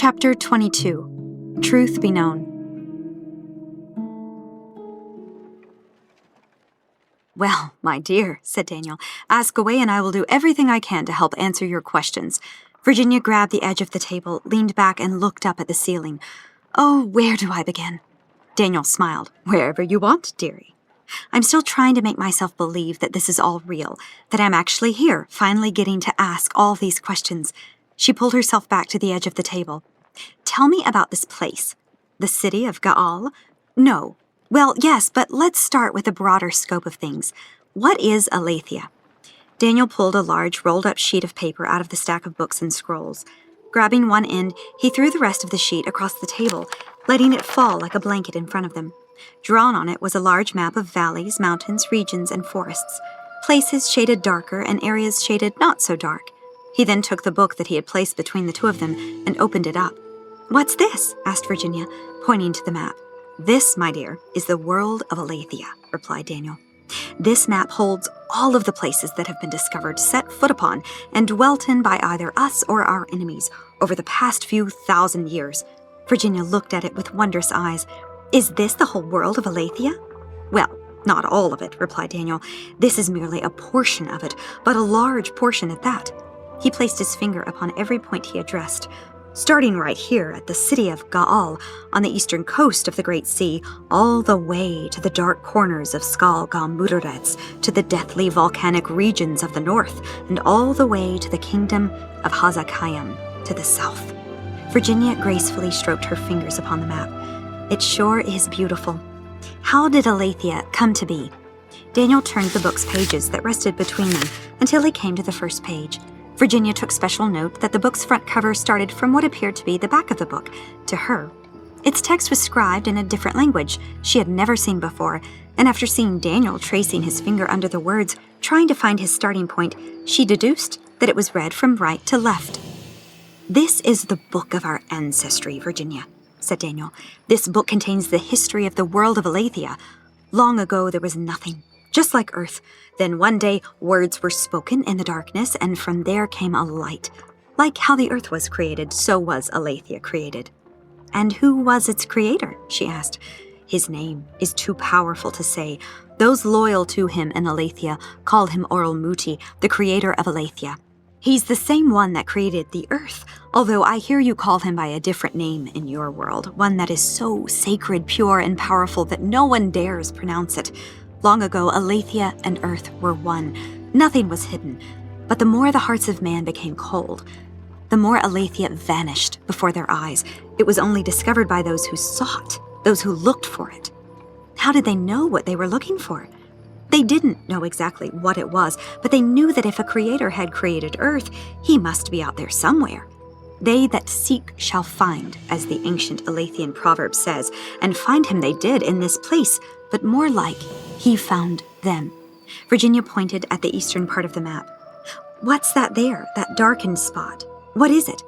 Chapter 22. Truth Be Known. "Well, my dear," said Daniel, "ask away and I will do everything I can to help answer your questions." Virginia grabbed the edge of the table, leaned back, and looked up at the ceiling. "Oh, where do I begin?" Daniel smiled. "Wherever you want, dearie. I'm still trying to make myself believe that this is all real, that I'm actually here, finally getting to ask all these questions." She pulled herself back to the edge of the table. "Tell me about this place. The city of Gaal? No. Well, yes, but let's start with a broader scope of things. What is Alaythia?" Daniel pulled a large, rolled-up sheet of paper out of the stack of books and scrolls. Grabbing one end, he threw the rest of the sheet across the table, letting it fall like a blanket in front of them. Drawn on it was a large map of valleys, mountains, regions, and forests, places shaded darker and areas shaded not so dark. He then took the book that he had placed between the two of them and opened it up. "What's this?" asked Virginia, pointing to the map. "This, my dear, is the world of Alaythia," replied Daniel. "This map holds all of the places that have been discovered, set foot upon, and dwelt in by either us or our enemies over the past few thousand years." Virginia looked at it with wondrous eyes. "Is this the whole world of Alaythia?" "Well, not all of it," replied Daniel. "This is merely a portion of it, but a large portion at that." He placed his finger upon every point he addressed. "Starting right here at the city of Gaal, on the eastern coast of the Great Sea, all the way to the dark corners of Skal Galmudaretz, to the deathly volcanic regions of the north, and all the way to the kingdom of Hazakayam to the south." Virginia gracefully stroked her fingers upon the map. "It sure is beautiful. How did Alaythia come to be?" Daniel turned the book's pages that rested between them until he came to the first page. Virginia took special note that the book's front cover started from what appeared to be the back of the book, to her. Its text was scribed in a different language she had never seen before, and after seeing Daniel tracing his finger under the words, trying to find his starting point, she deduced that it was read from right to left. "This is the book of our ancestry, Virginia," said Daniel. "This book contains the history of the world of Alaythia. Long ago there was nothing, just like Earth. Then one day words were spoken in the darkness, and from there came a light. Like how the Earth was created, so was Alaythia created." "And who was its creator?" she asked. "His name is too powerful to say. Those loyal to him in Alaythia called him Oralmuti, the creator of Alaythia. He's the same one that created the Earth, although I hear you call him by a different name in your world, one that is so sacred, pure, and powerful that no one dares pronounce it. Long ago, Alaythia and Earth were one. Nothing was hidden. But the more the hearts of man became cold, the more Alaythia vanished before their eyes. It was only discovered by those who sought, those who looked for it." How did they know what they were looking for? They didn't know exactly what it was, but they knew that if a creator had created Earth, he must be out there somewhere. "They that seek shall find," as the ancient Alaythian proverb says, and find him they did in this place, but more like, he found them. Virginia pointed at the eastern part of the map. "What's that there, that darkened spot? What is it?"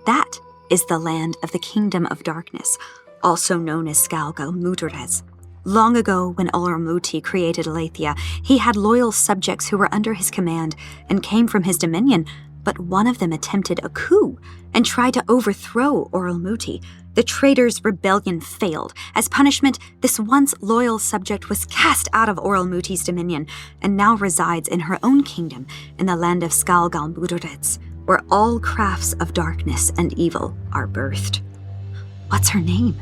"That is the land of the Kingdom of Darkness, also known as Skal Galmudaretz. Long ago, when Oralmuti created Alaythia, he had loyal subjects who were under his command and came from his dominion, but one of them attempted a coup and tried to overthrow Oralmuti. The traitor's rebellion failed. As punishment, this once loyal subject was cast out of Oralmuti's dominion and now resides in her own kingdom in the land of Skal Galmudaretz, where all crafts of darkness and evil are birthed." "What's her name?"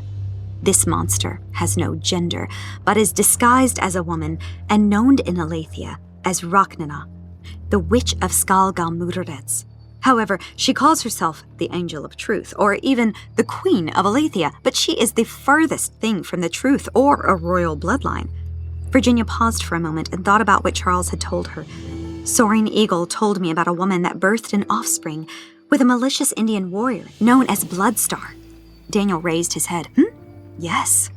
"This monster has no gender, but is disguised as a woman and known in Alaythia as Rachnana, the witch of Skal Galmudaretz. However, she calls herself the Angel of Truth, or even the Queen of Alaythia, but she is the furthest thing from the truth or a royal bloodline." Virginia paused for a moment and thought about what Charles had told her. "Soaring Eagle told me about a woman that birthed an offspring with a malicious Indian warrior known as Bloodstar." Daniel raised his head. "Yes."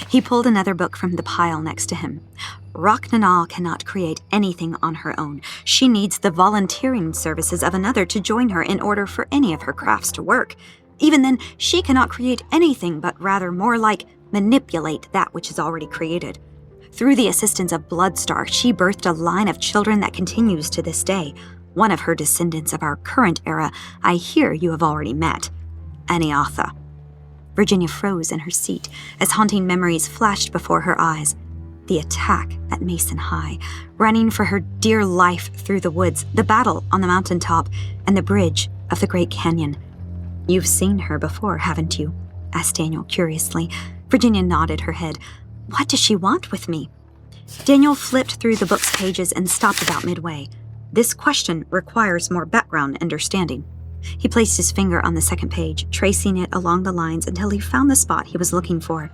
He pulled another book from the pile next to him. "Rachnana cannot create anything on her own. She needs the volunteering services of another to join her in order for any of her crafts to work. Even then, she cannot create anything, but rather more like manipulate that which is already created. Through the assistance of Bloodstar, she birthed a line of children that continues to this day. One of her descendants of our current era, I hear you have already met." Alaythia. Virginia froze in her seat as haunting memories flashed before her eyes. The attack at Mason High, running for her dear life through the woods, the battle on the mountaintop, and the bridge of the Great Canyon. "You've seen her before, haven't you?" asked Daniel curiously. Virginia nodded her head. "What does she want with me?" Daniel flipped through the book's pages and stopped about midway. This question requires more background understanding. He placed his finger on the second page, tracing it along the lines until he found the spot he was looking for.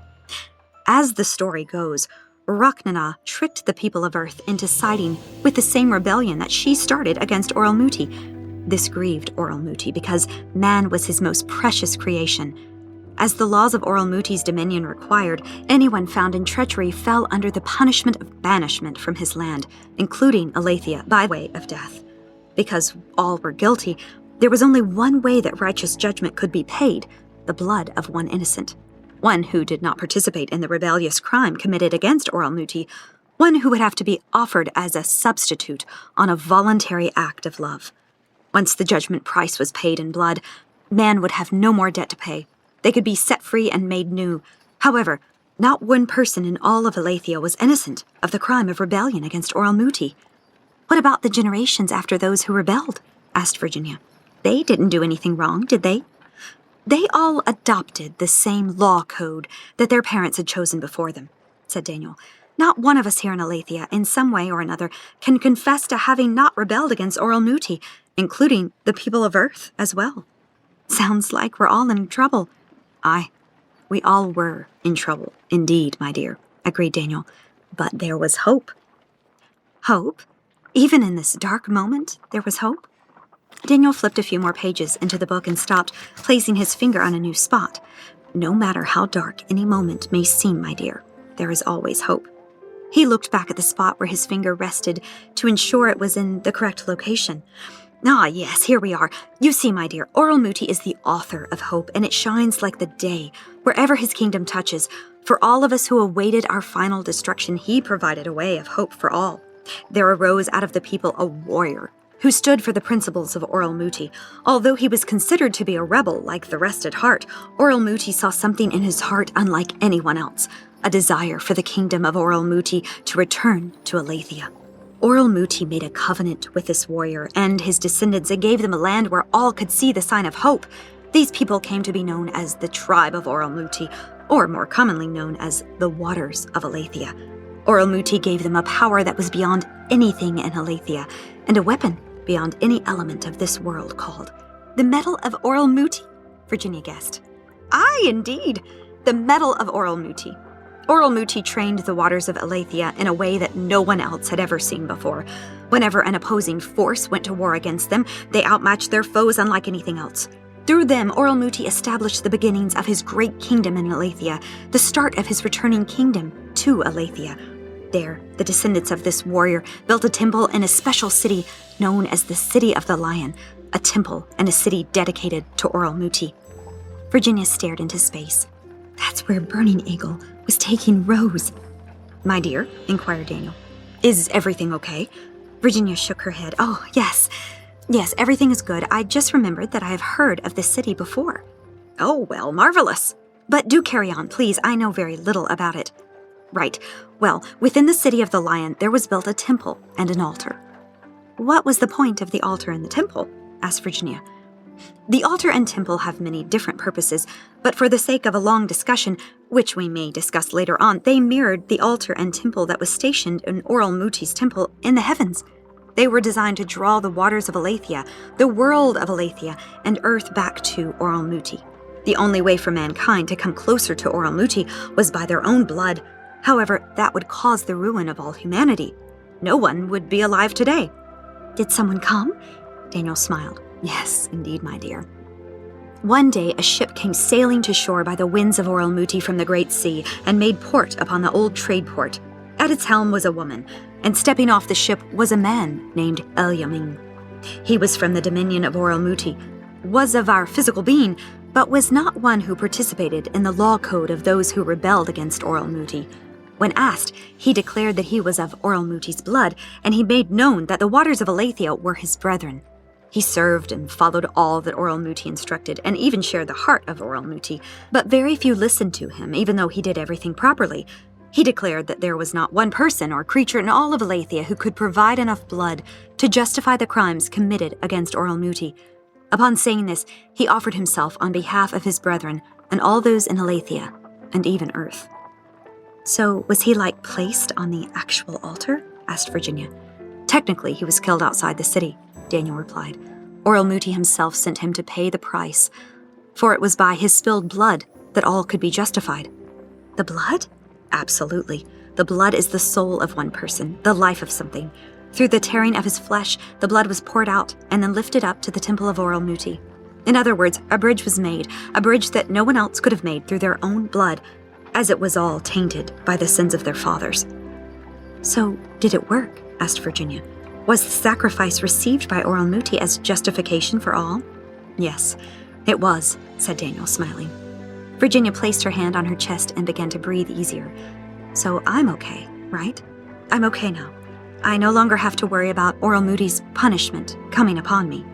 As the story goes, Rachna tricked the people of Earth into siding with the same rebellion that she started against Oralmuti. This grieved Oralmuti because man was his most precious creation. As the laws of Oralmuti's dominion required, anyone found in treachery fell under the punishment of banishment from his land, including Alaythia, by way of death. Because all were guilty, there was only one way that righteous judgment could be paid: the blood of one innocent. One who did not participate in the rebellious crime committed against Oralmuti, one who would have to be offered as a substitute on a voluntary act of love. Once the judgment price was paid in blood, man would have no more debt to pay. They could be set free and made new. However, not one person in all of Alaythia was innocent of the crime of rebellion against Oralmuti. "What about the generations after those who rebelled?" asked Virginia. "They didn't do anything wrong, did they?" "They all adopted the same law code that their parents had chosen before them," said Daniel. "Not one of us here in Alaythia, in some way or another, can confess to having not rebelled against Oralmuti, including the people of Earth as well." "Sounds like we're all in trouble." "Aye, we all were in trouble, indeed, my dear," agreed Daniel. "But there was hope." "Hope? Even in this dark moment, there was hope?" Daniel flipped a few more pages into the book and stopped, placing his finger on a new spot. "No matter how dark any moment may seem, my dear, there is always hope." He looked back at the spot where his finger rested to ensure it was in the correct location. "Ah, yes, here we are. You see, my dear, Oralmuti is the author of hope, and it shines like the day wherever his kingdom touches. For all of us who awaited our final destruction, he provided a way of hope for all. There arose out of the people a warrior who stood for the principles of Oralmuti. Although he was considered to be a rebel like the rest at heart, Oralmuti saw something in his heart unlike anyone else, a desire for the kingdom of Oralmuti to return to Alaythia. Oralmuti made a covenant with this warrior and his descendants and gave them a land where all could see the sign of hope. These people came to be known as the tribe of Oralmuti, or more commonly known as the Waters of Alaythia. Oralmuti gave them a power that was beyond anything in Alaythia, and a weapon beyond any element of this world called the Metal of Oralmuti, Virginia guessed. "Aye, indeed, the Metal of Oralmuti." Oralmuti trained the Waters of Alaythia in a way that no one else had ever seen before. Whenever an opposing force went to war against them, they outmatched their foes unlike anything else. Through them, Oralmuti established the beginnings of his great kingdom in Alaythia, the start of his returning kingdom to Alaythia. There, the descendants of this warrior built a temple in a special city known as the City of the Lion, a temple and a city dedicated to Oralmuti. Virginia stared into space. "That's where Burning Eagle was taking Rose." "My dear," inquired Daniel, "is everything okay?" Virginia shook her head. "Oh, yes, everything is good. I just remembered that I have heard of this city before." "Oh, well, marvelous. But do carry on, please. I know very little about it." "Right. Well, within the City of the Lion, there was built a temple and an altar." "What was the point of the altar and the temple?" asked Virginia. "The altar and temple have many different purposes, but for the sake of a long discussion, which we may discuss later on, they mirrored the altar and temple that was stationed in Oralmuti's temple in the heavens. They were designed to draw the waters of Alaythia, the world of Alaythia, and Earth back to Oralmuti. The only way for mankind to come closer to Oralmuti was by their own blood. However, that would cause the ruin of all humanity. No one would be alive today." "Did someone come?" Daniel smiled. "Yes, indeed, my dear. One day a ship came sailing to shore by the winds of Oralmuti from the Great Sea and made port upon the old trade port. At its helm was a woman, and stepping off the ship was a man named Elyamin. He was from the dominion of Oralmuti, was of our physical being, but was not one who participated in the law code of those who rebelled against Oralmuti. When asked, he declared that he was of Oralmuti's blood, and he made known that the waters of Alaythia were his brethren. He served and followed all that Oralmuti instructed, and even shared the heart of Oralmuti, but very few listened to him, even though he did everything properly. He declared that there was not one person or creature in all of Alaythia who could provide enough blood to justify the crimes committed against Oralmuti. Upon saying this, he offered himself on behalf of his brethren and all those in Alaythia, and even Earth. "So, was he, placed on the actual altar?" asked Virginia. "Technically, he was killed outside the city," Daniel replied. "Oralmuti himself sent him to pay the price, for it was by his spilled blood that all could be justified." "The blood?" "Absolutely. The blood is the soul of one person, the life of something. Through the tearing of his flesh, the blood was poured out and then lifted up to the temple of Oralmuti. In other words, a bridge was made, a bridge that no one else could have made through their own blood, as it was all tainted by the sins of their fathers." "So, did it work?" asked Virginia. "Was the sacrifice received by Oralmuti as justification for all?" "Yes, it was," said Daniel, smiling. Virginia placed her hand on her chest and began to breathe easier. "So I'm okay, right? I'm okay now. I no longer have to worry about Oralmuti's punishment coming upon me."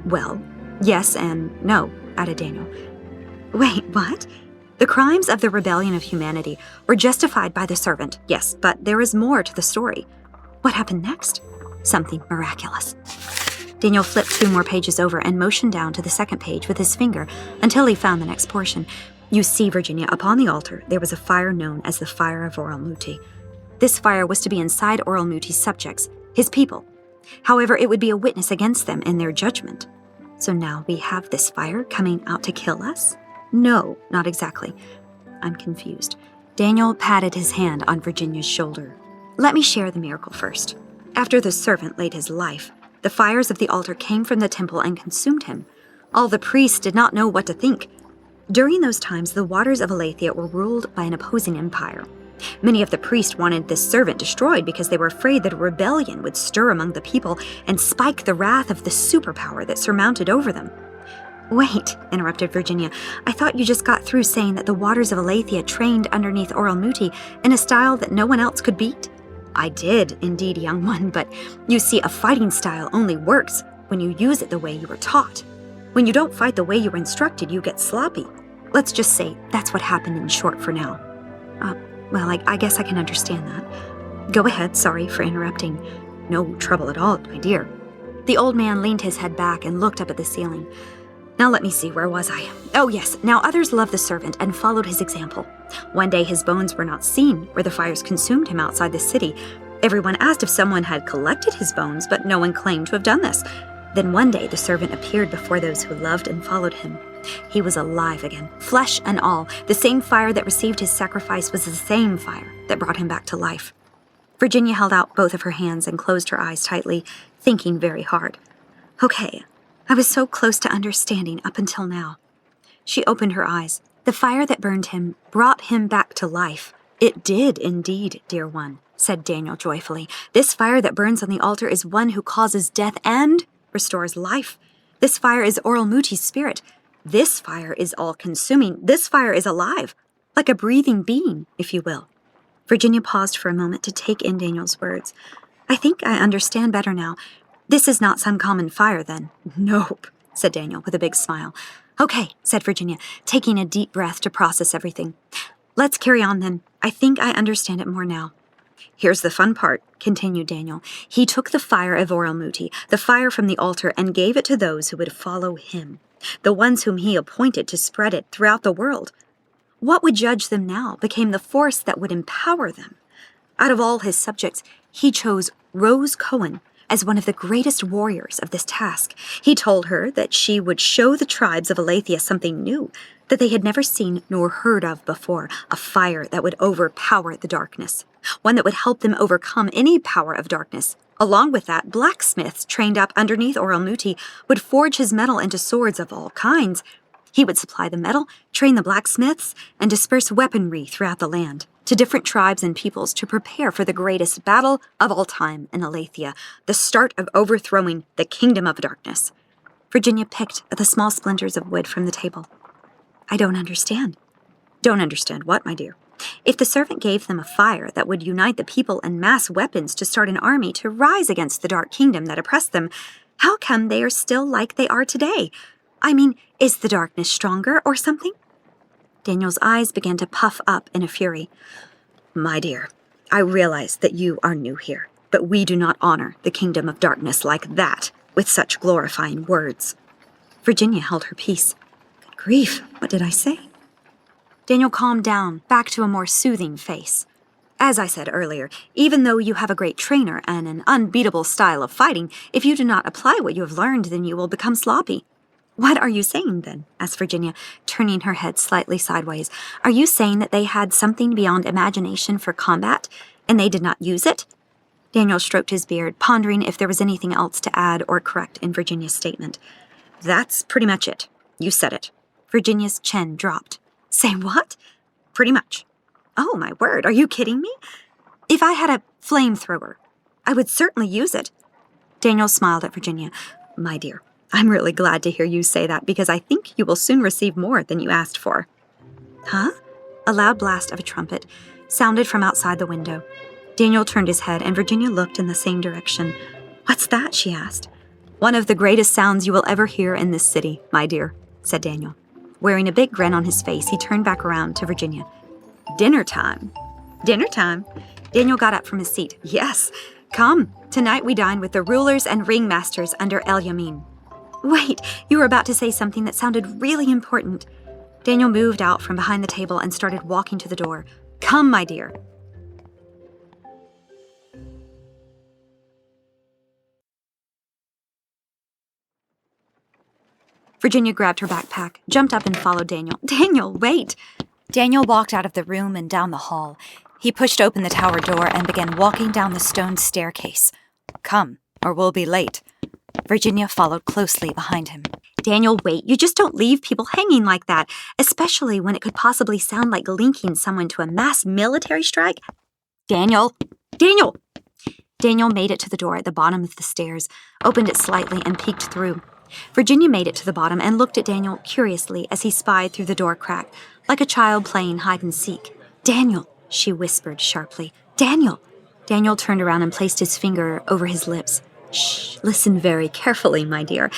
"Well, yes and no," added Daniel. "Wait, what?" "The crimes of the rebellion of humanity were justified by the servant, yes, but there is more to the story." "What happened next?" "Something miraculous." Daniel flipped 2 more pages over and motioned down to the second page with his finger until he found the next portion. "You see, Virginia, upon the altar there was a fire known as the fire of Oralmuti. This fire was to be inside Oralmuti's subjects, his people. However, it would be a witness against them in their judgment. So now we have this fire coming out to kill us?" "No, not exactly." "I'm confused." Daniel patted his hand on Virginia's shoulder. "Let me share the miracle first. After the servant laid his life, the fires of the altar came from the temple and consumed him. All the priests did not know what to think. During those times, the waters of Alaythia were ruled by an opposing empire. Many of the priests wanted this servant destroyed because they were afraid that a rebellion would stir among the people and spike the wrath of the superpower that surmounted over them." "Wait," interrupted Virginia. "I thought you just got through saying that the waters of Alaythia trained underneath Oralmuti in a style that no one else could beat." "I did, indeed, young one, but you see, a fighting style only works when you use it the way you were taught. When you don't fight the way you were instructed, you get sloppy. Let's just say that's what happened in short for now." Well, I guess I can understand that." "Go ahead, sorry for interrupting." "No trouble at all, my dear." The old man leaned his head back and looked up at the ceiling. "Now let me see, where was I? Oh yes, now others loved the servant and followed his example. One day his bones were not seen where the fires consumed him outside the city. Everyone asked if someone had collected his bones, but no one claimed to have done this. Then one day the servant appeared before those who loved and followed him. He was alive again, flesh and all. The same fire that received his sacrifice was the same fire that brought him back to life." Virginia held out both of her hands and closed her eyes tightly, thinking very hard. "Okay, I was so close to understanding up until now." She opened her eyes. "The fire that burned him brought him back to life." "It did indeed, dear one," said Daniel joyfully. "This fire that burns on the altar is one who causes death and restores life. This fire is Oralmuti's spirit. This fire is all-consuming. This fire is alive, like a breathing being, if you will." Virginia paused for a moment to take in Daniel's words. "I think I understand better now. This is not some common fire, then?" "Nope," said Daniel with a big smile. "Okay," said Virginia, taking a deep breath to process everything. "Let's carry on, then. I think I understand it more now." "Here's the fun part," continued Daniel. "He took the fire of Oralmuti, the fire from the altar, and gave it to those who would follow him, the ones whom he appointed to spread it throughout the world. What would judge them now became the force that would empower them. Out of all his subjects, he chose Rose Cohen as one of the greatest warriors of this task. He told her that she would show the tribes of Alaythia something new that they had never seen nor heard of before, a fire that would overpower the darkness, one that would help them overcome any power of darkness. Along with that, blacksmiths trained up underneath Oralmuti would forge his metal into swords of all kinds. He would supply the metal, train the blacksmiths, and disperse weaponry throughout the land to different tribes and peoples to prepare for the greatest battle of all time in Alaythia, the start of overthrowing the kingdom of darkness." Virginia picked at the small splinters of wood from the table. "I don't understand." "Don't understand what, my dear?" "If the servant gave them a fire that would unite the people and mass weapons to start an army to rise against the dark kingdom that oppressed them, How come they are still like they are today? I mean, is the darkness stronger or something? Daniel's eyes began to puff up in a fury. My dear, I realize that you are new here, but we do not honor the kingdom of darkness like that, with such glorifying words. Virginia held her peace. Good grief, what did I say? Daniel calmed down, back to a more soothing face. As I said earlier, even though you have a great trainer and an unbeatable style of fighting, if you do not apply what you have learned, then you will become sloppy. What are you saying, then? Asked Virginia, turning her head slightly sideways. Are you saying that they had something beyond imagination for combat, and they did not use it? Daniel stroked his beard, pondering if there was anything else to add or correct in Virginia's statement. That's pretty much it. You said it. Virginia's chin dropped. Say what? Pretty much. Oh, my word, are you kidding me? If I had a flamethrower, I would certainly use it. Daniel smiled at Virginia. My dear, I'm really glad to hear you say that because I think you will soon receive more than you asked for. Huh? A loud blast of a trumpet sounded from outside the window. Daniel turned his head and Virginia looked in the same direction. What's that? She asked. One of the greatest sounds you will ever hear in this city, my dear, said Daniel. Wearing a big grin on his face, he turned back around to Virginia. Dinner time. Dinner time? Daniel got up from his seat. Yes, come. Tonight we dine with the rulers and ringmasters under Elyamin. Wait, you were about to say something that sounded really important. Daniel moved out from behind the table and started walking to the door. Come, my dear. Virginia grabbed her backpack, jumped up and followed Daniel. Daniel, wait! Daniel walked out of the room and down the hall. He pushed open the tower door and began walking down the stone staircase. Come, or we'll be late. Virginia followed closely behind him. Daniel, wait, you just don't leave people hanging like that, especially when it could possibly sound like linking someone to a mass military strike. Daniel! Daniel! Daniel made it to the door at the bottom of the stairs, opened it slightly, and peeked through. Virginia made it to the bottom and looked at Daniel curiously as he spied through the door crack, like a child playing hide-and-seek. Daniel, she whispered sharply. Daniel! Daniel turned around and placed his finger over his lips. Shh, listen very carefully, my dear.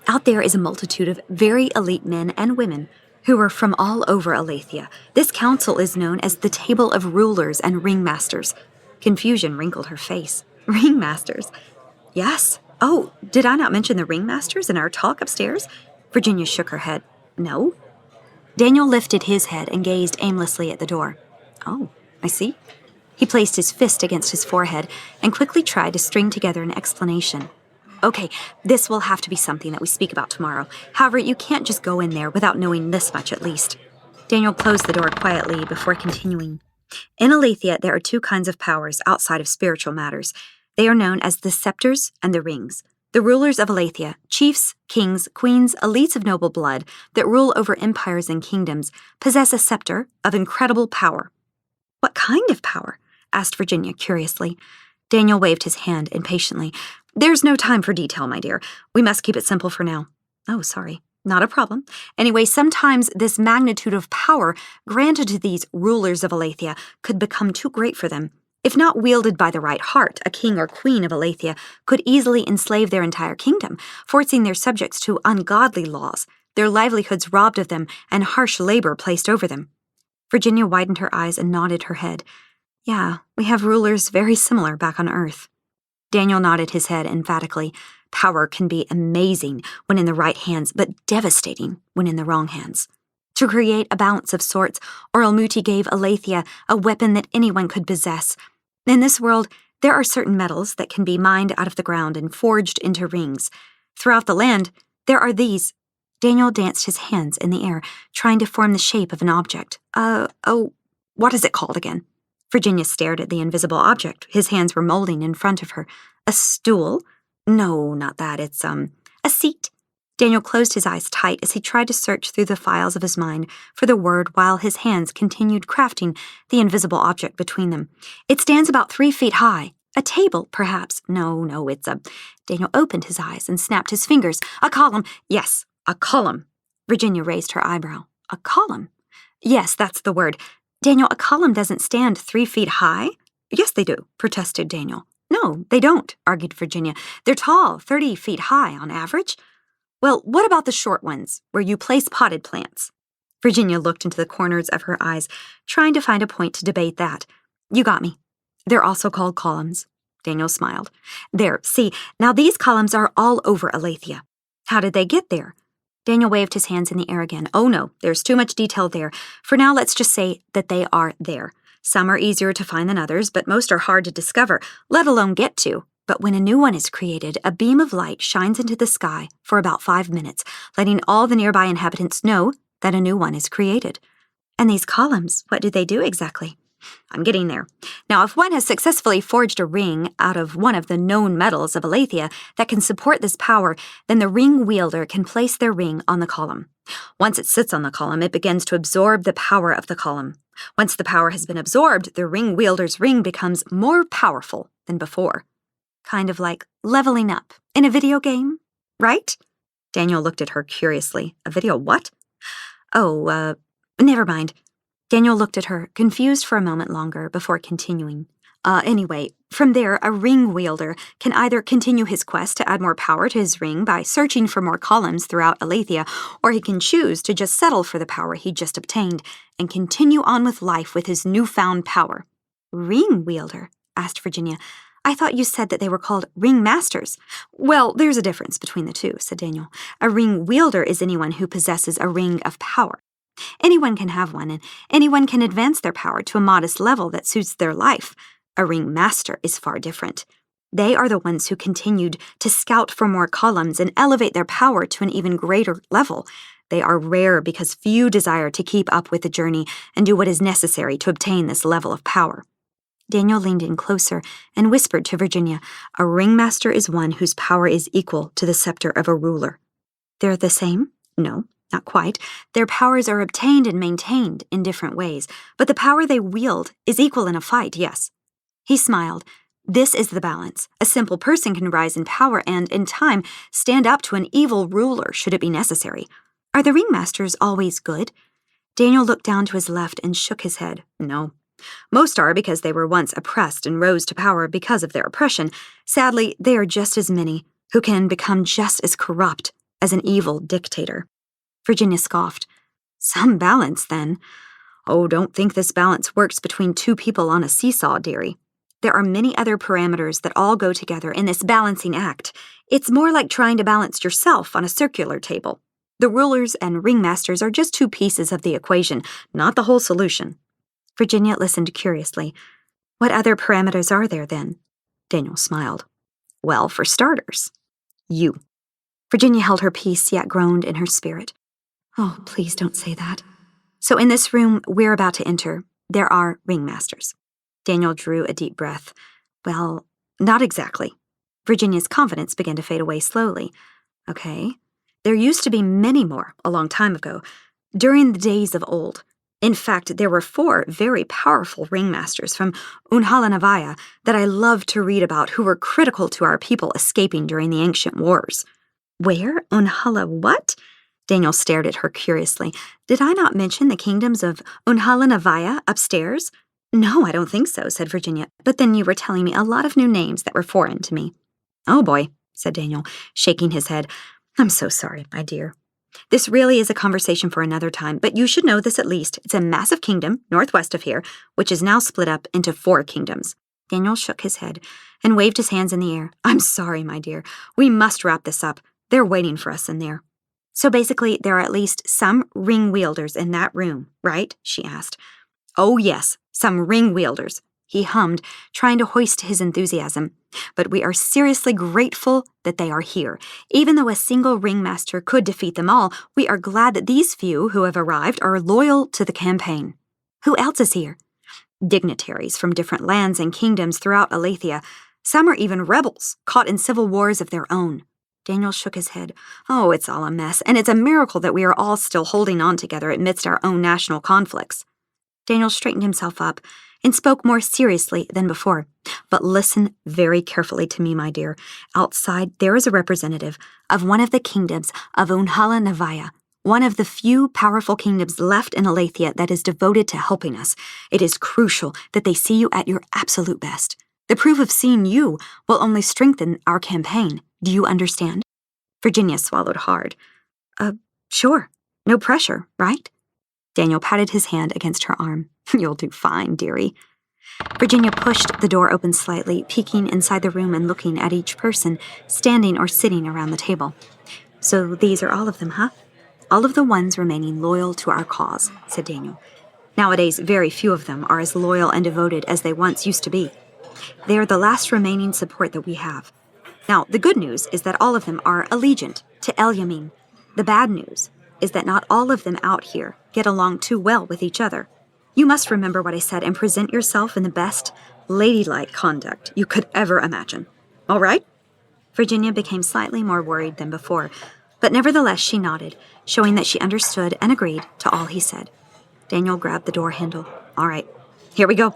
Out there is a multitude of very elite men and women who are from all over Alaythia. This council is known as the Table of Rulers and Ringmasters. Confusion wrinkled her face. Ringmasters? Yes. Oh, did I not mention the ringmasters in our talk upstairs? Virginia shook her head. No. Daniel lifted his head and gazed aimlessly at the door. Oh, I see. He placed his fist against his forehead and quickly tried to string together an explanation. Okay, this will have to be something that we speak about tomorrow. However, you can't just go in there without knowing this much at least. Daniel closed the door quietly before continuing. In Alaythia, there are two kinds of powers outside of spiritual matters. They are known as the scepters and the rings. The rulers of Alaythia, chiefs, kings, queens, elites of noble blood that rule over empires and kingdoms, possess a scepter of incredible power. What kind of power? Asked Virginia curiously. Daniel waved his hand impatiently. There's no time for detail, my dear. We must keep it simple for now. Oh, sorry. Not a problem. Anyway, sometimes this magnitude of power granted to these rulers of Alaythia could become too great for them. If not wielded by the right heart, a king or queen of Alaythia could easily enslave their entire kingdom, forcing their subjects to ungodly laws, their livelihoods robbed of them, and harsh labor placed over them. Virginia widened her eyes and nodded her head. Yeah, we have rulers very similar back on Earth. Daniel nodded his head emphatically. Power can be amazing when in the right hands, but devastating when in the wrong hands. To create a balance of sorts, Orelmuti gave Alaythia a weapon that anyone could possess. In this world, there are certain metals that can be mined out of the ground and forged into rings. Throughout the land, there are these. Daniel danced his hands in the air, trying to form the shape of an object. What is it called again? Virginia stared at the invisible object his hands were molding in front of her. A stool? No, not that. It's, a seat. Daniel closed his eyes tight as he tried to search through the files of his mind for the word while his hands continued crafting the invisible object between them. It stands about 3 feet high. A table, perhaps. No, it's a... Daniel opened his eyes and snapped his fingers. A column. Yes, a column. Virginia raised her eyebrow. A column? Yes, that's the word. Daniel, a column doesn't stand 3 feet high? Yes, they do, protested Daniel. No, they don't, argued Virginia. They're tall, 30 feet high on average. Well, what about the short ones, where you place potted plants? Virginia looked into the corners of her eyes, trying to find a point to debate that. You got me. They're also called columns. Daniel smiled. There, see, now these columns are all over Alaythia. How did they get there? Daniel waved his hands in the air again. Oh no, there's too much detail there. For now, let's just say that they are there. Some are easier to find than others, but most are hard to discover, let alone get to. But when a new one is created, a beam of light shines into the sky for about 5 minutes, letting all the nearby inhabitants know that a new one is created. And these columns, what do they do exactly? I'm getting there. Now, if one has successfully forged a ring out of one of the known metals of Alaythia that can support this power, then the ring wielder can place their ring on the column. Once it sits on the column, it begins to absorb the power of the column. Once the power has been absorbed, the ring wielder's ring becomes more powerful than before. Kind of like leveling up in a video game, right? Daniel looked at her curiously. A video what? Oh, never mind. Daniel looked at her, confused for a moment longer before continuing. Anyway, from there, a ring wielder can either continue his quest to add more power to his ring by searching for more columns throughout Alaythia, or he can choose to just settle for the power he just obtained and continue on with life with his newfound power. Ring wielder? Asked Virginia. I thought you said that they were called ring masters. Well, there's a difference between the two, said Daniel. A ring wielder is anyone who possesses a ring of power. Anyone can have one, and anyone can advance their power to a modest level that suits their life. A ring master is far different. They are the ones who continued to scout for more columns and elevate their power to an even greater level. They are rare because few desire to keep up with the journey and do what is necessary to obtain this level of power. Daniel leaned in closer and whispered to Virginia, a ringmaster is one whose power is equal to the scepter of a ruler. They're the same? No, not quite. Their powers are obtained and maintained in different ways, but the power they wield is equal in a fight, yes. He smiled. This is the balance. A simple person can rise in power and, in time, stand up to an evil ruler should it be necessary. Are the ringmasters always good? Daniel looked down to his left and shook his head. No. Most are because they were once oppressed and rose to power because of their oppression. Sadly, they are just as many who can become just as corrupt as an evil dictator. Virginia scoffed. Some balance, then. Oh, don't think this balance works between two people on a seesaw, dearie. There are many other parameters that all go together in this balancing act. It's more like trying to balance yourself on a circular table. The rulers and ringmasters are just two pieces of the equation, not the whole solution. Virginia listened curiously. What other parameters are there, then? Daniel smiled. Well, for starters, you. Virginia held her peace, yet groaned in her spirit. Oh, please don't say that. So in this room we're about to enter, there are ringmasters. Daniel drew a deep breath. Well, not exactly. Virginia's confidence began to fade away slowly. Okay. There used to be many more a long time ago, during the days of old. In fact, there were 4 very powerful ringmasters from Unhala that I loved to read about who were critical to our people escaping during the ancient wars. Where? Unhala what? Daniel stared at her curiously. Did I not mention the kingdoms of Unhala upstairs? No, I don't think so, said Virginia, but then you were telling me a lot of new names that were foreign to me. Oh boy, said Daniel, shaking his head. I'm so sorry, my dear. This really is a conversation for another time, but you should know this at least. It's a massive kingdom, northwest of here, which is now split up into 4 kingdoms. Daniel shook his head and waved his hands in the air. I'm sorry, my dear. We must wrap this up. They're waiting for us in there. So basically, there are at least some ring wielders in that room, right? She asked. Oh, yes, some ring wielders, he hummed, trying to hoist his enthusiasm. But we are seriously grateful that they are here. Even though a single ringmaster could defeat them all, we are glad that these few who have arrived are loyal to the campaign. Who else is here? Dignitaries from different lands and kingdoms throughout Alaythia. Some are even rebels, caught in civil wars of their own. Daniel shook his head. Oh, it's all a mess, and it's a miracle that we are all still holding on together amidst our own national conflicts. Daniel straightened himself up and spoke more seriously than before. But listen very carefully to me, my dear. Outside, there is a representative of one of the kingdoms of Unhala, one of the few powerful kingdoms left in Alaythia that is devoted to helping us. It is crucial that they see you at your absolute best. The proof of seeing you will only strengthen our campaign. Do you understand? Virginia swallowed hard. Sure. No pressure, right? Daniel patted his hand against her arm. You'll do fine, dearie. Virginia pushed the door open slightly, peeking inside the room and looking at each person, standing or sitting around the table. So these are all of them, huh? All of the ones remaining loyal to our cause, said Daniel. Nowadays, very few of them are as loyal and devoted as they once used to be. They are the last remaining support that we have. Now, the good news is that all of them are allegiant to Elyamin. The bad news is that not all of them out here get along too well with each other. You must remember what I said and present yourself in the best, ladylike conduct you could ever imagine. All right? Virginia became slightly more worried than before, but nevertheless she nodded, showing that she understood and agreed to all he said. Daniel grabbed the door handle. All right, here we go.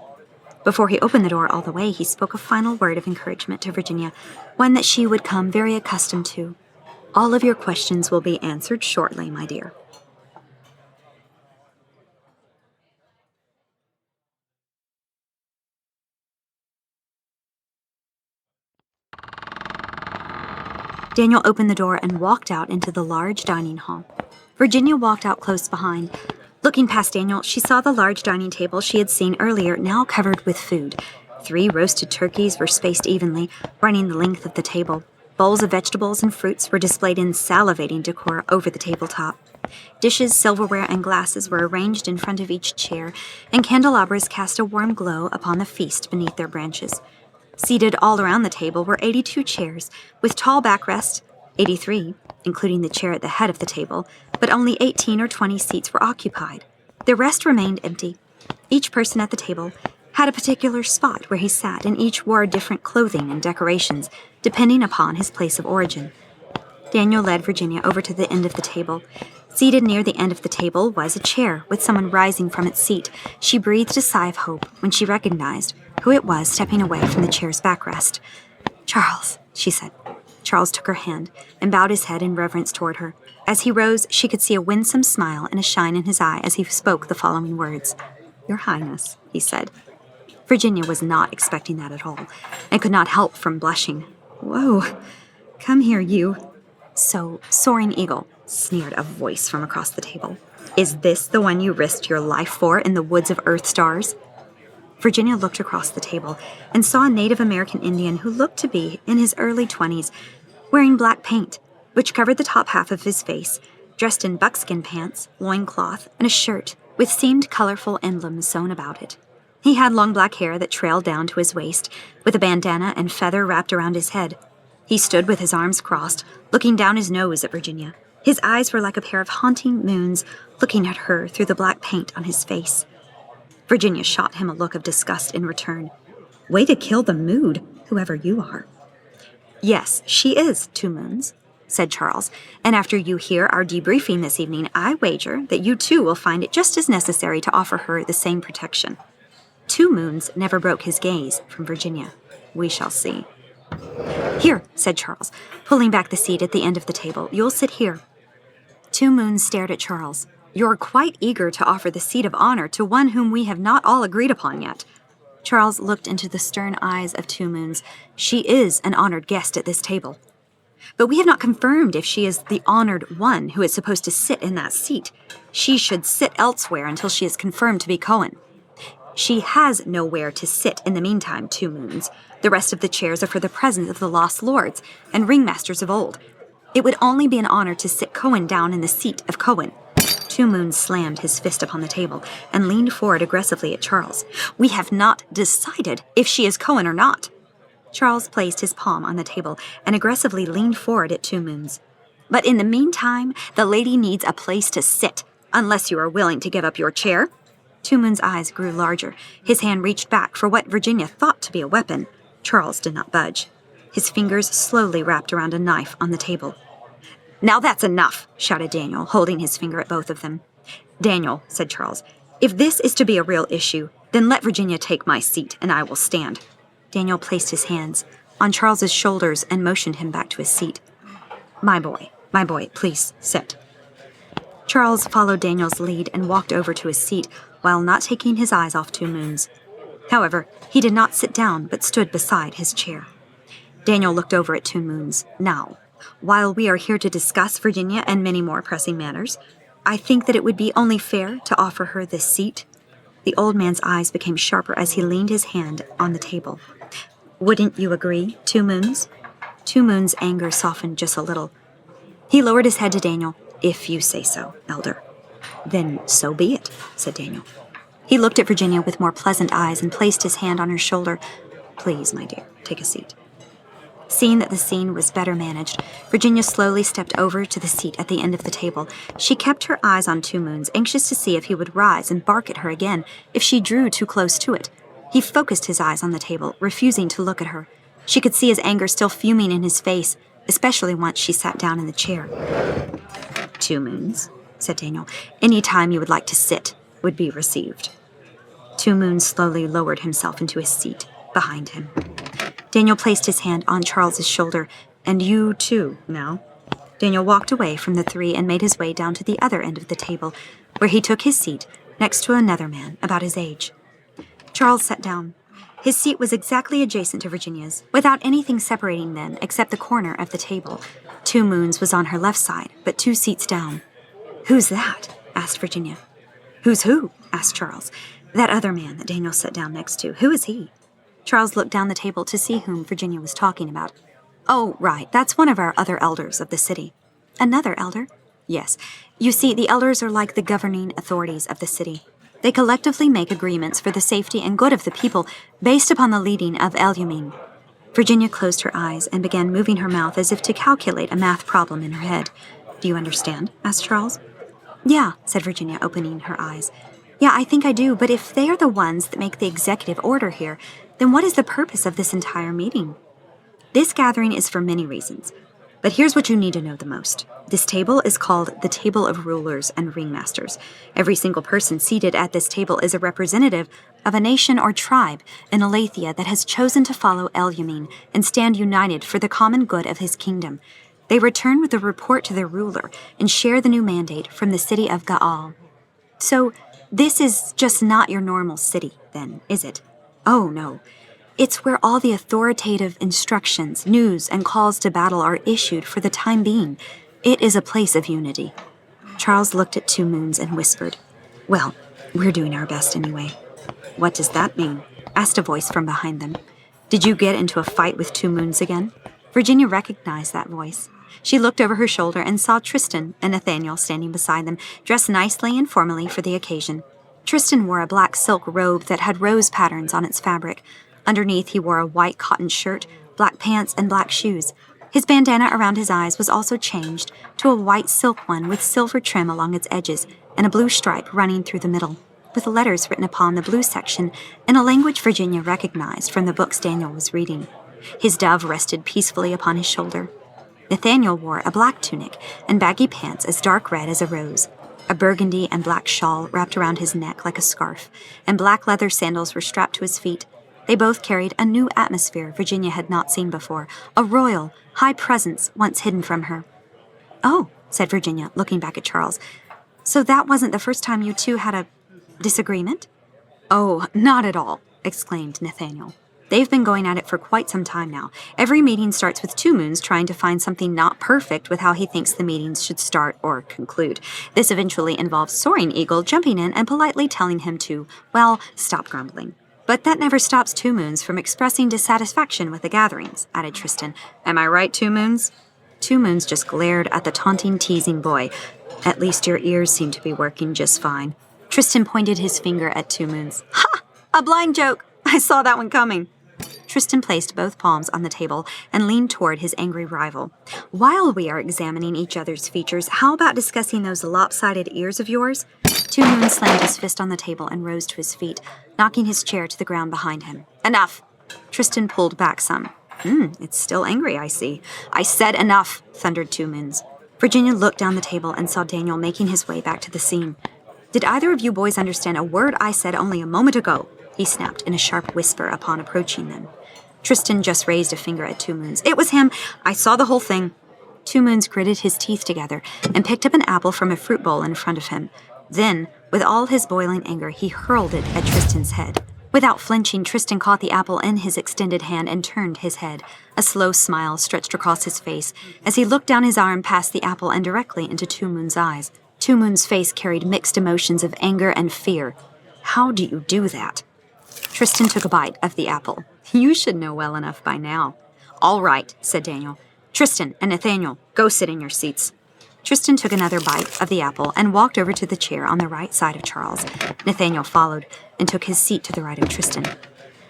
Before he opened the door all the way, he spoke a final word of encouragement to Virginia, one that she would come very accustomed to. All of your questions will be answered shortly, my dear. Daniel opened the door and walked out into the large dining hall. Virginia walked out close behind. Looking past Daniel, she saw the large dining table she had seen earlier now covered with food. 3 roasted turkeys were spaced evenly, running the length of the table. Bowls of vegetables and fruits were displayed in salivating decor over the tabletop. Dishes, silverware, and glasses were arranged in front of each chair, and candelabras cast a warm glow upon the feast beneath their branches. Seated all around the table were 82 chairs, with tall backrests, 83, including the chair at the head of the table, but only 18 or 20 seats were occupied. The rest remained empty. Each person at the table had a particular spot where he sat, and each wore different clothing and decorations, depending upon his place of origin. Daniel led Virginia over to the end of the table. Seated near the end of the table was a chair with someone rising from its seat. She breathed a sigh of hope when she recognized who it was stepping away from the chair's backrest. Charles, she said. Charles took her hand and bowed his head in reverence toward her. As he rose, she could see a winsome smile and a shine in his eye as he spoke the following words. Your Highness, he said. Virginia was not expecting that at all, and could not help from blushing. Whoa, come here, you. So, Soaring Eagle, sneered a voice from across the table. Is this the one you risked your life for in the woods of Earth Stars? Virginia looked across the table and saw a Native American Indian who looked to be in his early 20s, wearing black paint, which covered the top half of his face, dressed in buckskin pants, loincloth, and a shirt with seamed colorful emblems sewn about it. He had long black hair that trailed down to his waist, with a bandana and feather wrapped around his head. He stood with his arms crossed, looking down his nose at Virginia. His eyes were like a pair of haunting moons, looking at her through the black paint on his face. Virginia shot him a look of disgust in return. Way to kill the mood, whoever you are. Yes, she is 2 moons, said Charles, and after you hear our debriefing this evening, I wager that you too will find it just as necessary to offer her the same protection. 2 moons never broke his gaze from Virginia. We shall see. Here, said Charles, pulling back the seat at the end of the table. You'll sit here. 2 moons stared at Charles. You're quite eager to offer the seat of honor to one whom we have not all agreed upon yet. Charles looked into the stern eyes of 2 moons. She is an honored guest at this table. But we have not confirmed if she is the honored one who is supposed to sit in that seat. She should sit elsewhere until she is confirmed to be Cohen. She has nowhere to sit in the meantime, 2 moons. The rest of the chairs are for the presence of the lost lords and ringmasters of old. It would only be an honor to sit Cohen down in the seat of Cohen. 2 moons slammed his fist upon the table and leaned forward aggressively at Charles. We have not decided if she is Cohen or not. Charles placed his palm on the table and aggressively leaned forward at 2 moons. But in the meantime, the lady needs a place to sit, unless you are willing to give up your chair. 2 moons' eyes grew larger. His hand reached back for what Virginia thought to be a weapon. Charles did not budge. His fingers slowly wrapped around a knife on the table. Now that's enough, shouted Daniel, holding his finger at both of them. Daniel, said Charles, if this is to be a real issue, then let Virginia take my seat, and I will stand. Daniel placed his hands on Charles's shoulders and motioned him back to his seat. My boy, please sit. Charles followed Daniel's lead and walked over to his seat while not taking his eyes off 2 moons. However, he did not sit down, but stood beside his chair. Daniel looked over at Two Moons. Now, while we are here to discuss Virginia and many more pressing matters, I think that it would be only fair to offer her this seat. The old man's eyes became sharper as he leaned his hand on the table. Wouldn't you agree, Two Moons? Two Moons' anger softened just a little. He lowered his head to Daniel. If you say so, Elder. Then so be it, said Daniel. He looked at Virginia with more pleasant eyes and placed his hand on her shoulder. Please, my dear, take a seat. Seeing that the scene was better managed, Virginia slowly stepped over to the seat at the end of the table. She kept her eyes on Two Moons, anxious to see if he would rise and bark at her again if she drew too close to it. He focused his eyes on the table, refusing to look at her. She could see his anger still fuming in his face, especially once she sat down in the chair. Two Moons, said Daniel. Any time you would like to sit would be received. Two Moons slowly lowered himself into his seat behind him. Daniel placed his hand on Charles's shoulder. And you too, now. Daniel walked away from the three and made his way down to the other end of the table, where he took his seat next to another man about his age. Charles sat down. His seat was exactly adjacent to Virginia's, without anything separating them except the corner of the table. Two Moons was on her left side, but 2 seats down. Who's that? Asked Virginia. Who's who? Asked Charles. That other man that Daniel sat down next to. Who is he? Charles looked down the table to see whom Virginia was talking about. Oh, right, that's one of our other elders of the city. Another elder? Yes. You see, the elders are like the governing authorities of the city. They collectively make agreements for the safety and good of the people based upon the leading of Elyamin. Virginia closed her eyes and began moving her mouth as if to calculate a math problem in her head. Do you understand? Asked Charles. Yeah, said Virginia, opening her eyes. Yeah, I think I do, but if they are the ones that make the executive order here, then what is the purpose of this entire meeting? This gathering is for many reasons, but here's what you need to know the most. This table is called the Table of Rulers and Ringmasters. Every single person seated at this table is a representative of a nation or tribe in Alaythia that has chosen to follow Elyamin and stand united for the common good of his kingdom. They return with a report to their ruler and share the new mandate from the city of Gaal. So, this is just not your normal city, then, is it? Oh, no. It's where all the authoritative instructions, news, and calls to battle are issued for the time being. It is a place of unity. Charles looked at Two Moons and whispered, Well, we're doing our best anyway. What does that mean? Asked a voice from behind them. Did you get into a fight with Two Moons again? Virginia recognized that voice. She looked over her shoulder and saw Tristan and Nathaniel standing beside them, dressed nicely and formally for the occasion. Tristan wore a black silk robe that had rose patterns on its fabric. Underneath, he wore a white cotton shirt, black pants, and black shoes. His bandana around his eyes was also changed to a white silk one with silver trim along its edges and a blue stripe running through the middle, with letters written upon the blue section in a language Virginia recognized from the books Daniel was reading. His dove rested peacefully upon his shoulder. Nathaniel wore a black tunic and baggy pants as dark red as a rose. A burgundy and black shawl wrapped around his neck like a scarf, and black leather sandals were strapped to his feet. They both carried a new atmosphere Virginia had not seen before, a royal, high presence once hidden from her. Oh, said Virginia, looking back at Charles. So that wasn't the first time you two had a disagreement? Oh, not at all, exclaimed Nathaniel. They've been going at it for quite some time now. Every meeting starts with Two Moons trying to find something not perfect with how he thinks the meetings should start or conclude. This eventually involves Soaring Eagle jumping in and politely telling him to, well, stop grumbling. But that never stops Two Moons from expressing dissatisfaction with the gatherings, added Tristan. Am I right, Two Moons? Two Moons just glared at the taunting, teasing boy. At least your ears seem to be working just fine. Tristan pointed his finger at Two Moons. Ha! A blind joke! I saw that one coming. Tristan placed both palms on the table and leaned toward his angry rival. While we are examining each other's features, how about discussing those lopsided ears of yours? Two Moons slammed his fist on the table and rose to his feet, knocking his chair to the ground behind him. Enough! Tristan pulled back some. It's still angry, I see. I said enough, thundered Two Moons. Virginia looked down the table and saw Daniel making his way back to the scene. Did either of you boys understand a word I said only a moment ago? He snapped in a sharp whisper upon approaching them. Tristan just raised a finger at Two Moons. It was him. I saw the whole thing. Two Moons gritted his teeth together and picked up an apple from a fruit bowl in front of him. Then, with all his boiling anger, he hurled it at Tristan's head. Without flinching, Tristan caught the apple in his extended hand and turned his head. A slow smile stretched across his face as he looked down his arm past the apple and directly into Two Moon's eyes. Two Moon's face carried mixed emotions of anger and fear. "How do you do that?" Tristan took a bite of the apple. "You should know well enough by now." "All right," said Daniel. "Tristan and Nathaniel, go sit in your seats." Tristan took another bite of the apple and walked over to the chair on the right side of Charles. Nathaniel followed and took his seat to the right of Tristan.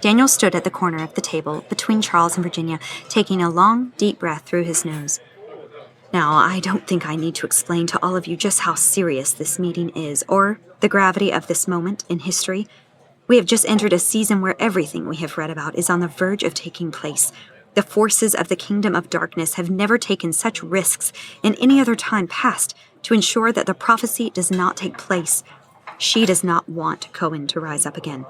Daniel stood at the corner of the table between Charles and Virginia, taking a long, deep breath through his nose. "Now, I don't think I need to explain to all of you just how serious this meeting is, or the gravity of this moment in history. We have just entered a season where everything we have read about is on the verge of taking place. The forces of the kingdom of darkness have never taken such risks in any other time past to ensure that the prophecy does not take place. She does not want Cohen to rise up again.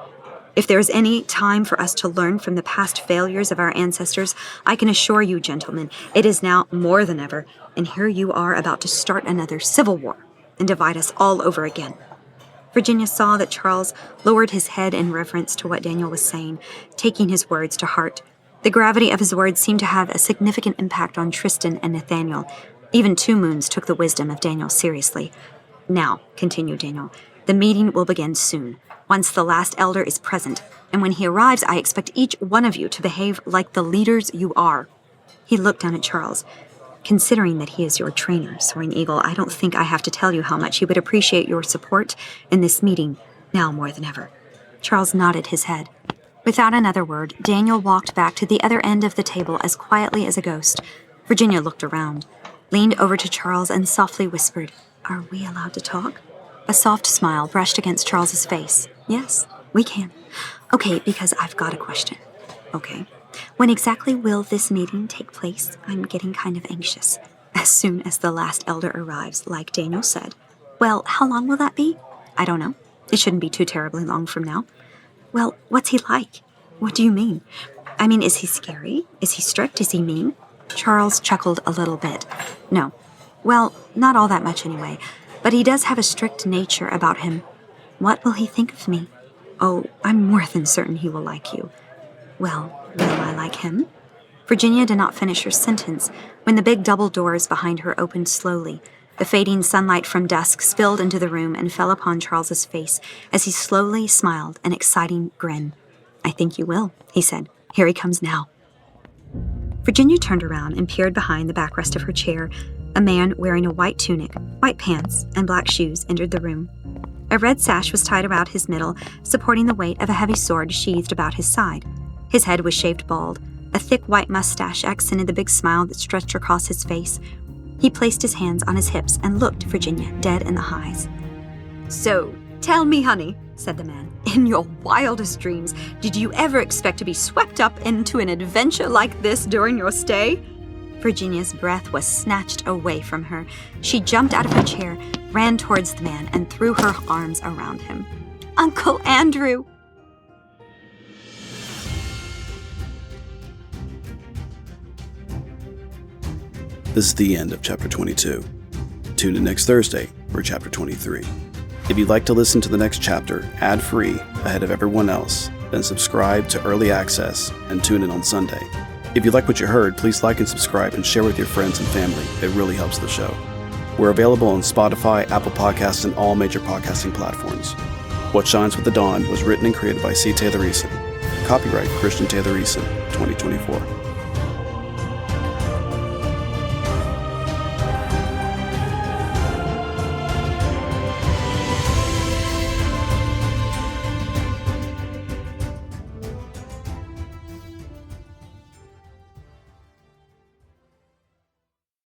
If there is any time for us to learn from the past failures of our ancestors, I can assure you, gentlemen, it is now more than ever, and here you are about to start another civil war and divide us all over again." Virginia saw that Charles lowered his head in reverence to what Daniel was saying, taking his words to heart. The gravity of his words seemed to have a significant impact on Tristan and Nathaniel. Even Two Moons took the wisdom of Daniel seriously. "Now," continued Daniel, "the meeting will begin soon, once the last elder is present, and when he arrives, I expect each one of you to behave like the leaders you are." He looked down at Charles. "Considering that he is your trainer, Soaring Eagle, I don't think I have to tell you how much he would appreciate your support in this meeting, now more than ever." Charles nodded his head. Without another word, Daniel walked back to the other end of the table as quietly as a ghost. Virginia looked around, leaned over to Charles, and softly whispered, "Are we allowed to talk?" A soft smile brushed against Charles's face. "Yes, we can." "Okay, because I've got a question." "Okay. When exactly will this meeting take place? I'm getting kind of anxious." "As soon as the last elder arrives, like Daniel said." "Well, how long will that be?" "I don't know. It shouldn't be too terribly long from now." "Well, what's he like?" "What do you mean?" "I mean, is he scary? Is he strict? Is he mean?" Charles chuckled a little bit. "No. Well, not all that much anyway. But he does have a strict nature about him." "What will he think of me?" "Oh, I'm more than certain he will like you." "Well, will I like him?" Virginia did not finish her sentence when the big double doors behind her opened slowly. The fading sunlight from dusk spilled into the room and fell upon Charles's face as he slowly smiled an exciting grin. "I think you will," he said. "Here he comes now." Virginia turned around and peered behind the backrest of her chair. A man wearing a white tunic, white pants, and black shoes entered the room. A red sash was tied around his middle, supporting the weight of a heavy sword sheathed about his side. His head was shaved bald. A thick white mustache accented the big smile that stretched across his face. He placed his hands on his hips and looked Virginia dead in the eyes. "So, tell me, honey," said the man, "in your wildest dreams, did you ever expect to be swept up into an adventure like this during your stay?" Virginia's breath was snatched away from her. She jumped out of her chair, ran towards the man, and threw her arms around him. "Uncle Andrew!" This is the end of Chapter 22. Tune in next Thursday for Chapter 23. If you'd like to listen to the next chapter ad-free ahead of everyone else, then subscribe to Early Access and tune in on Sunday. If you like what you heard, please like and subscribe and share with your friends and family. It really helps the show. We're available on Spotify, Apple Podcasts, and all major podcasting platforms. What Shines with the Dawn was written and created by C. Taylor Eason. Copyright Christian Taylor Eason, 2024.